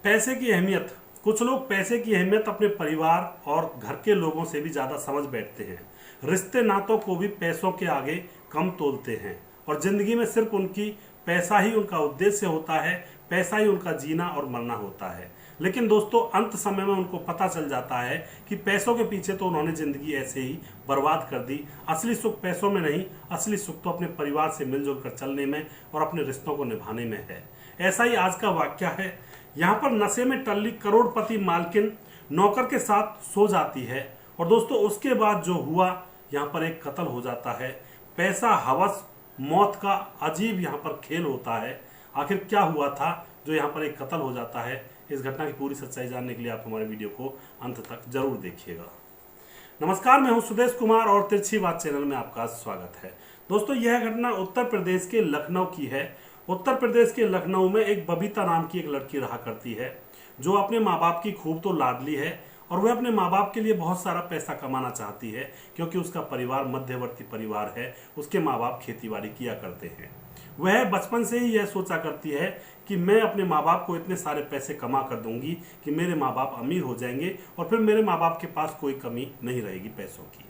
पैसे की अहमियत। कुछ लोग पैसे की अहमियत अपने परिवार और घर के लोगों से भी ज्यादा समझ बैठते हैं। रिश्ते नातों को भी पैसों के आगे कम तोलते हैं और जिंदगी में सिर्फ उनकी पैसा ही उनका उद्देश्य होता है, पैसा ही उनका जीना और मरना होता है। लेकिन दोस्तों, अंत समय में उनको पता चल जाता है कि पैसों के पीछे तो उन्होंने जिंदगी ऐसे ही बर्बाद कर दी। असली सुख पैसों में नहीं, असली सुख तो अपने परिवार से मिलजुल कर चलने में और अपने रिश्तों को निभाने में है। ऐसा ही आज का वाक्य है। यहाँ पर नशे में टल्ली करोड़पति मालकिन नौकर के साथ सो जाती है और दोस्तों उसके बाद जो हुआ, यहाँ पर एक कत्ल हो जाता है। पैसा, हवस, मौत का अजीब यहाँ पर खेल होता है। आखिर क्या हुआ था जो यहाँ पर एक कत्ल हो जाता है? इस घटना की पूरी सच्चाई जानने के लिए आप हमारे वीडियो को अंत तक जरूर देखिएगा। नमस्कार, मैं हूं सुदेश कुमार और तिरछी बात चैनल में आपका स्वागत है। दोस्तों, यह घटना उत्तर प्रदेश के लखनऊ की है। उत्तर प्रदेश के लखनऊ में एक बबीता नाम की एक लड़की रहा करती है जो अपने माँ बाप की खूब तो लाडली है और वह अपने माँ बाप के लिए बहुत सारा पैसा कमाना चाहती है क्योंकि उसका परिवार मध्यवर्ती परिवार है। उसके माँ बाप खेतीबाड़ी किया करते हैं। वह बचपन से ही यह सोचा करती है कि मैं अपने माँ बाप को इतने सारे पैसे कमा कर दूंगी कि मेरे माँ बाप अमीर हो जाएंगे और फिर मेरे माँ बाप के पास कोई कमी नहीं रहेगी पैसों की।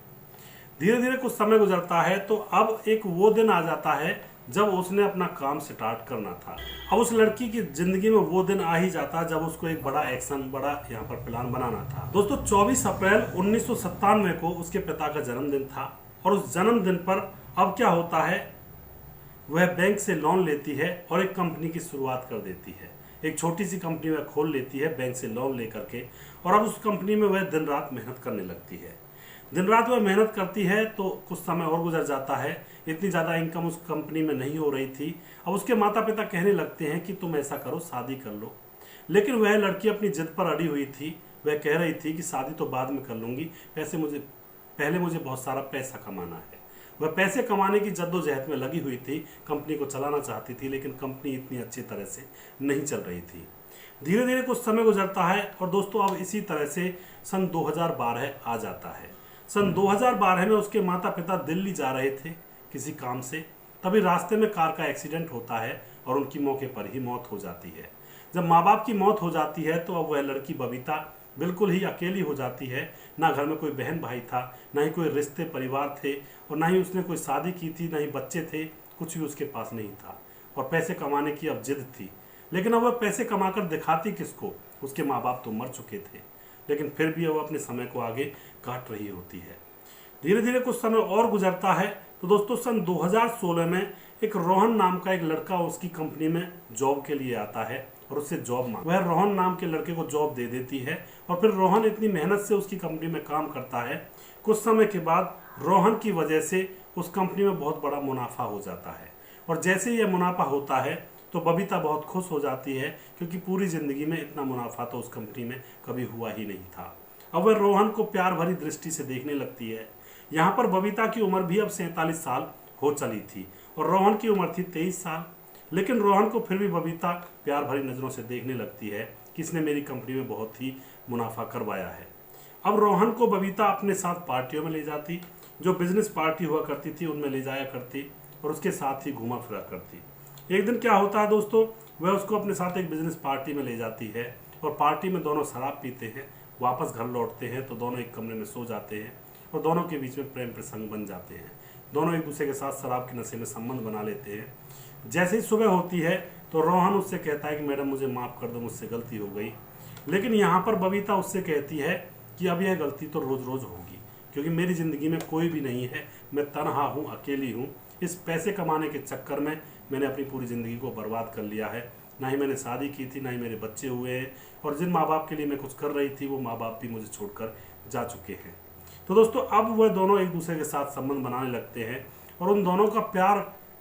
धीरे धीरे कुछ समय गुजरता है तो अब एक वो दिन आ जाता है जब उसने अपना काम स्टार्ट करना था। अब उस लड़की की जिंदगी में वो दिन आ ही जाता जब उसको एक बड़ा एक्शन, बड़ा यहाँ पर प्लान बनाना था। दोस्तों, 24 अप्रैल 1997 को उसके पिता का जन्मदिन था और उस जन्मदिन पर अब क्या होता है, वह बैंक से लोन लेती है और एक कंपनी की शुरुआत कर देती है। एक छोटी सी कंपनी वह खोल लेती है बैंक से लोन लेकर के और अब उस कंपनी में वह दिन रात मेहनत करने लगती है। दिन रात वह मेहनत करती है तो कुछ समय और गुजर जाता है। इतनी ज़्यादा इनकम उस कंपनी में नहीं हो रही थी। अब उसके माता पिता कहने लगते हैं कि तुम ऐसा करो, शादी कर लो। लेकिन वह लड़की अपनी जिद पर अड़ी हुई थी। वह कह रही थी कि शादी तो बाद में कर लूंगी, पहले मुझे बहुत सारा पैसा कमाना है। वह पैसे कमाने की जद्दोजहद में लगी हुई थी, कंपनी को चलाना चाहती थी, लेकिन कंपनी इतनी अच्छी तरह से नहीं चल रही थी। धीरे धीरे कुछ समय गुजरता है और दोस्तों अब इसी तरह से सन 2012 आ जाता है। सन 2012 में उसके माता पिता दिल्ली जा रहे थे किसी काम से। तभी रास्ते में कार का एक्सीडेंट होता है और उनकी मौके पर ही मौत हो जाती है। जब माँ बाप की मौत हो जाती है तो अब वह लड़की बबीता बिल्कुल ही अकेली हो जाती है। ना घर में कोई बहन भाई था, ना ही कोई रिश्ते परिवार थे और ना ही उसने कोई शादी की थी, ना ही बच्चे थे। कुछ भी उसके पास नहीं था और पैसे कमाने की अब जिद थी। लेकिन अब वह पैसे कमाकर दिखाती किसको? उसके माँ बाप तो मर चुके थे, लेकिन फिर भी वह अपने समय को आगे काट रही होती है। धीरे धीरे कुछ समय और गुजरता है तो दोस्तों सन 2016 में एक रोहन नाम का एक लड़का उसकी कंपनी में जॉब के लिए आता है और उससे जॉब मांग। वह रोहन नाम के लड़के को जॉब दे देती है और फिर रोहन इतनी मेहनत से उसकी कंपनी में काम करता है। कुछ समय के बाद रोहन की वजह से उस कंपनी में बहुत बड़ा मुनाफा हो जाता है और जैसे ही यह मुनाफा होता है तो बबीता बहुत खुश हो जाती है क्योंकि पूरी जिंदगी में इतना मुनाफा तो उस कंपनी में कभी हुआ ही नहीं था। अब वह रोहन को प्यार भरी दृष्टि से देखने लगती है। यहाँ पर बबीता की उम्र भी अब 47 साल हो चली थी और रोहन की उम्र थी 23 साल। लेकिन रोहन को फिर भी बबीता प्यार भरी नज़रों से देखने लगती है कि इसने मेरी कंपनी में बहुत ही मुनाफा करवाया है। अब रोहन को बबीता अपने साथ पार्टियों में ले जाती, जो बिजनेस पार्टी हुआ करती थी उनमें ले जाया करती और उसके साथ ही घूमा फिरा करती। एक दिन क्या होता है दोस्तों, वह उसको अपने साथ एक बिजनेस पार्टी में ले जाती है और पार्टी में दोनों शराब पीते हैं। वापस घर लौटते हैं तो दोनों एक कमरे में सो जाते हैं और दोनों के बीच में प्रेम प्रसंग बन जाते हैं। दोनों एक दूसरे के साथ शराब के नशे में संबंध बना लेते हैं। जैसे ही सुबह होती है तो रोहन उससे कहता है कि मैडम मुझे माफ़ कर दो, मुझसे गलती हो गई। लेकिन यहाँ पर बबीता उससे कहती है कि अब यह गलती तो रोज़ रोज़ होगी क्योंकि मेरी ज़िंदगी में कोई भी नहीं है, मैं तनहा हूँ, अकेली हूँ। इस पैसे कमाने के चक्कर में मैंने अपनी पूरी ज़िंदगी को बर्बाद कर लिया है। ना ही मैंने शादी की थी, ना ही मेरे बच्चे हुए हैं और जिन माँ बाप के लिए मैं कुछ कर रही थी वो माँ बाप भी मुझे छोड़कर जा चुके हैं। तो दोस्तों अब वह दोनों एक दूसरे के साथ संबंध बनाने लगते हैं और उन दोनों का प्यार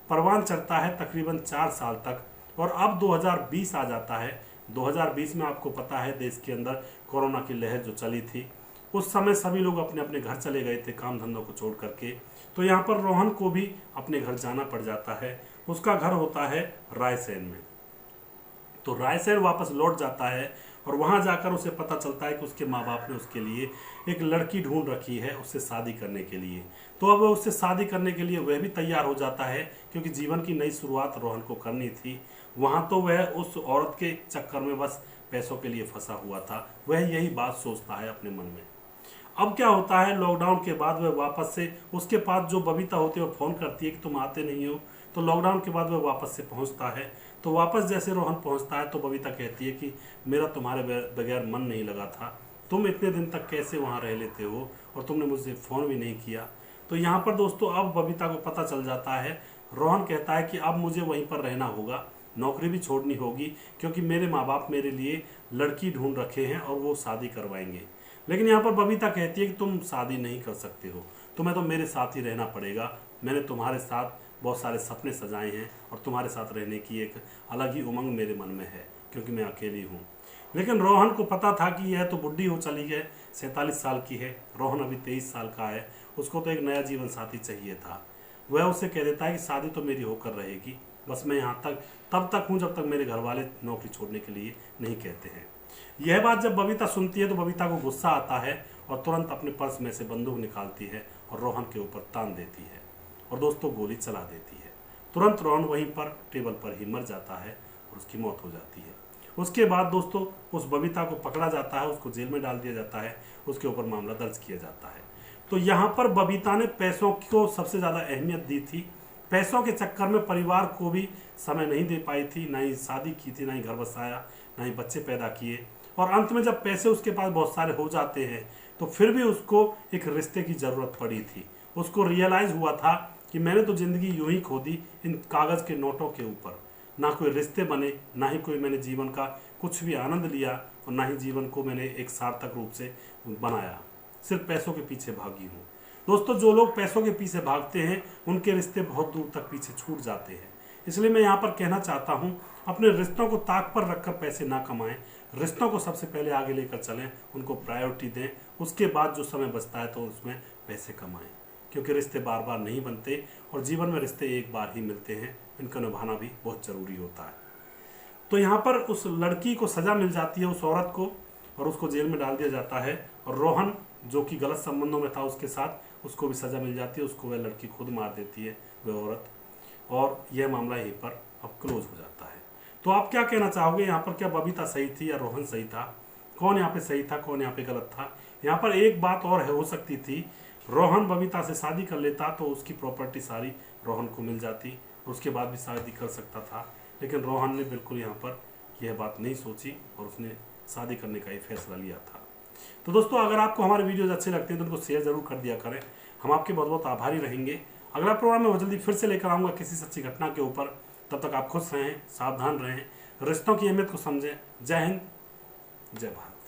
परवान चढ़ता है तकरीबन 4 साल तक। और अब 2020 आ जाता है। 2020 में आपको पता है देश के अंदर कोरोना की लहर जो चली थी, उस समय सभी लोग अपने अपने घर चले गए थे काम धंधों को छोड़ करके। तो यहाँ पर रोहन को भी अपने घर जाना पड़ जाता है। उसका घर होता है रायसेन में। तो रायसेन वापस लौट जाता है और वहाँ जाकर उसे पता चलता है कि उसके माँ बाप ने उसके लिए एक लड़की ढूंढ रखी है उससे शादी करने के लिए। तो अब वह उससे शादी करने के लिए वह भी तैयार हो जाता है क्योंकि जीवन की नई शुरुआत रोहन को करनी थी। वहाँ तो वह उस औरत के चक्कर में बस पैसों के लिए फंसा हुआ था, वह यही बात सोचता है अपने मन में। अब क्या होता है, लॉकडाउन के बाद वह वापस से, उसके पास जो बबीता होती है वो फ़ोन करती है कि तुम आते नहीं हो, तो लॉकडाउन के बाद वह वापस से पहुंचता है। तो वापस जैसे रोहन पहुंचता है तो बबीता कहती है कि मेरा तुम्हारे बगैर मन नहीं लगा था, तुम इतने दिन तक कैसे वहाँ रह लेते हो और तुमने मुझसे फ़ोन भी नहीं किया। तो यहाँ पर दोस्तों अब बबीता को पता चल जाता है, रोहन कहता है कि अब मुझे वहीं पर रहना होगा, नौकरी भी छोड़नी होगी, क्योंकि मेरे माँ बाप मेरे लिए लड़की ढूंढ रखे हैं और वो शादी करवाएंगे। लेकिन यहाँ पर बबीता कहती है कि तुम शादी नहीं कर सकते हो, तुम्हें तो मेरे साथ ही रहना पड़ेगा, मैंने तुम्हारे साथ बहुत सारे सपने सजाए हैं और तुम्हारे साथ रहने की एक अलग ही उमंग मेरे मन में है, क्योंकि मैं अकेली हूँ। लेकिन रोहन को पता था कि यह तो बुढ़ी हो चली है, 47 साल की है, रोहन अभी 23 साल का है, उसको तो एक नया जीवन साथी चाहिए था। वह उसे कह देता है कि शादी तो मेरी होकर रहेगी, बस मैं यहाँ तक तब तक हूँ जब तक मेरे घर वाले नौकरी छोड़ने के लिए नहीं कहते हैं। यह बात जब बबीता सुनती है तो बबीता को गुस्सा आता है और तुरंत अपने पर्स में से बंदूक निकालती है और रोहन के ऊपर तान देती है और दोस्तों गोली चला देती है। तुरंत रोहन वहीं पर टेबल पर ही मर जाता है और उसकी मौत हो जाती है। उसके बाद दोस्तों उस बबीता को पकड़ा जाता है, उसको जेल में डाल दिया जाता है, उसके ऊपर मामला दर्ज किया जाता है। तो यहाँ पर बबीता ने पैसों को सबसे ज़्यादा अहमियत दी थी, पैसों के चक्कर में परिवार को भी समय नहीं दे पाई थी, ना ही शादी की थी, ना ही घर बसाया, ना ही बच्चे पैदा किए। और अंत में जब पैसे उसके पास बहुत सारे हो जाते हैं तो फिर भी उसको एक रिश्ते की ज़रूरत पड़ी थी। उसको रियलाइज़ हुआ था कि मैंने तो ज़िंदगी यूं ही खो दी इन कागज़ के नोटों के ऊपर, ना कोई रिश्ते बने, ना ही कोई मैंने जीवन का कुछ भी आनंद लिया और ना ही जीवन को मैंने एक सार्थक रूप से बनाया, सिर्फ पैसों के पीछे भागी हूँ। दोस्तों जो लोग पैसों के पीछे भागते हैं उनके रिश्ते बहुत दूर तक पीछे छूट जाते हैं। इसलिए मैं यहाँ पर कहना चाहता हूँ, अपने रिश्तों को ताक पर रखकर पैसे ना कमाएं, रिश्तों को सबसे पहले आगे लेकर चलें, उनको प्रायोरिटी दें, उसके बाद जो समय बचता है तो उसमें पैसे कमाएं, क्योंकि रिश्ते बार बार नहीं बनते और जीवन में रिश्ते एक बार ही मिलते हैं, इनको निभाना भी बहुत ज़रूरी होता है। तो यहाँ पर उस लड़की को सज़ा मिल जाती है, उस औरत को, और उसको जेल में डाल दिया जाता है। और रोहन जो कि गलत संबंधों में था उसके साथ, उसको भी सज़ा मिल जाती है, उसको वह लड़की खुद मार देती है, वह औरत, और यह मामला यहीं पर अब क्लोज हो जाता है। तो आप क्या कहना चाहोगे, यहाँ पर क्या बबीता सही थी या रोहन सही था? कौन यहाँ पे सही था, कौन यहाँ पे गलत था? यहाँ पर एक बात और हो सकती थी, रोहन बबीता से शादी कर लेता तो उसकी प्रॉपर्टी सारी रोहन को मिल जाती, उसके बाद भी शादी कर सकता था। लेकिन रोहन ने बिल्कुल यहाँ पर यह बात नहीं सोची और उसने शादी करने का ही फैसला लिया था। तो दोस्तों अगर आपको हमारे वीडियोज़ अच्छे लगते हैं तो उनको शेयर जरूर कर दिया करें, हम आपके बहुत बहुत आभारी रहेंगे। अगला प्रोग्राम में बहुत जल्दी फिर से लेकर आऊँगा किसी सच्ची घटना के ऊपर। तब तक आप खुश रहें, सावधान रहें, रिश्तों की अहमियत को समझें। जय हिंद, जय भारत।